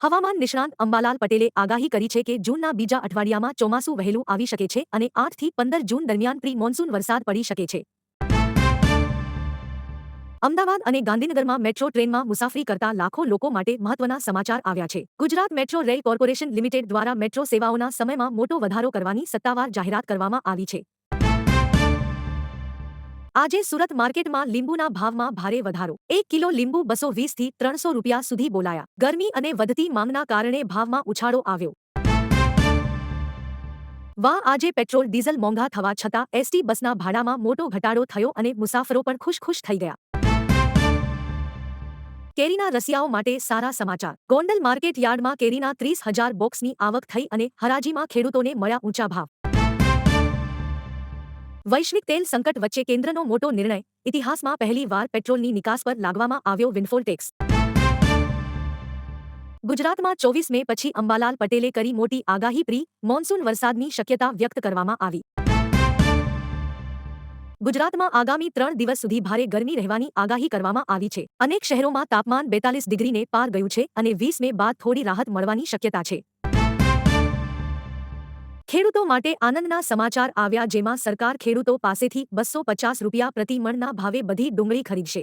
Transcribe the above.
હવામાન નિષ્ણાંત અંબાલાલ પટેલે આગાહી કરી છે કે જૂનના બીજા અઠવાડિયામાં ચોમાસું વહેલું આવી શકે છે અને 8 થી 15 જૂન દરમિયાન પ્રી મોન્સૂન વરસાદ પડી શકે છે. અમદાવાદ અને ગાંધીનગરમાં મેટ્રો ટ્રેનમાં મુસાફરી કરતા લાખો લોકો માટે મહત્વના સમાચાર આવ્યા છે. Gujarat metro rail corporation limited દ્વારા મેટ્રો સેવાઓના સમયમાં મોટો વધારો કરવાની સત્તાવાર જાહેરાત કરવામાં આવી છે. આજે સુરત માર્કેટમાં લીંબુના ભાવમાં ભારે વધારો. 1 કિલો લીંબુ 220 થી 300 રૂપિયા સુધી બોલાયા. ગરમી અને વધતી માંગના કારણે ભાવમાં ઉછાળો આવ્યો. આજે પેટ્રોલ ડીઝલ મોંઘા થવા છતાં એસટી બસના ભાડામાં મોટો ઘટાડો થયો અને મુસાફરો પણ ખુશ થઈ ગયા. કેરીના રસિયાઓ માટે સારા સમાચાર. ગોંડલ માર્કેટ યાર્ડમાં કેરીના 30,000 બોક્સની આવક થઈ અને હરાજીમાં ખેડૂતોને મળ્યા ઊંચા ભાવ. વૈશ્વિક તેલ સંકટ વચ્ચે કેન્દ્રનો મોટો નિર્ણય. ઇતિહાસમાં પહેલીવાર પેટ્રોલની નિકાસ પર લાગવામાં આવ્યો વિન્ડફોલ ટેક્સ. ગુજરાતમાં 24 મે પછી અંબાલાલ પટેલે કરી મોટી આગાહી. પ્રી મોન્સૂન વરસાદની શક્યતા વ્યક્ત કરવામાં આવી. ગુજરાતમાં આગામી 3 દિવસ સુધી ભારે ગરમી રહેવાની આગાહી કરવામાં આવી છે. અનેક શહેરોમાં તાપમાન 42 ડિગ્રીને પાર ગયું છે અને 20 મે બાદ થોડી રાહત મળવાની શક્યતા છે. ખેડૂતો માટે આનંદના સમાચાર આવ્યા, જેમાં સરકાર ખેડૂતો પાસેથી 250 રૂપિયા પ્રતિ મણના ભાવે બધી ડુંગળી ખરીદશે.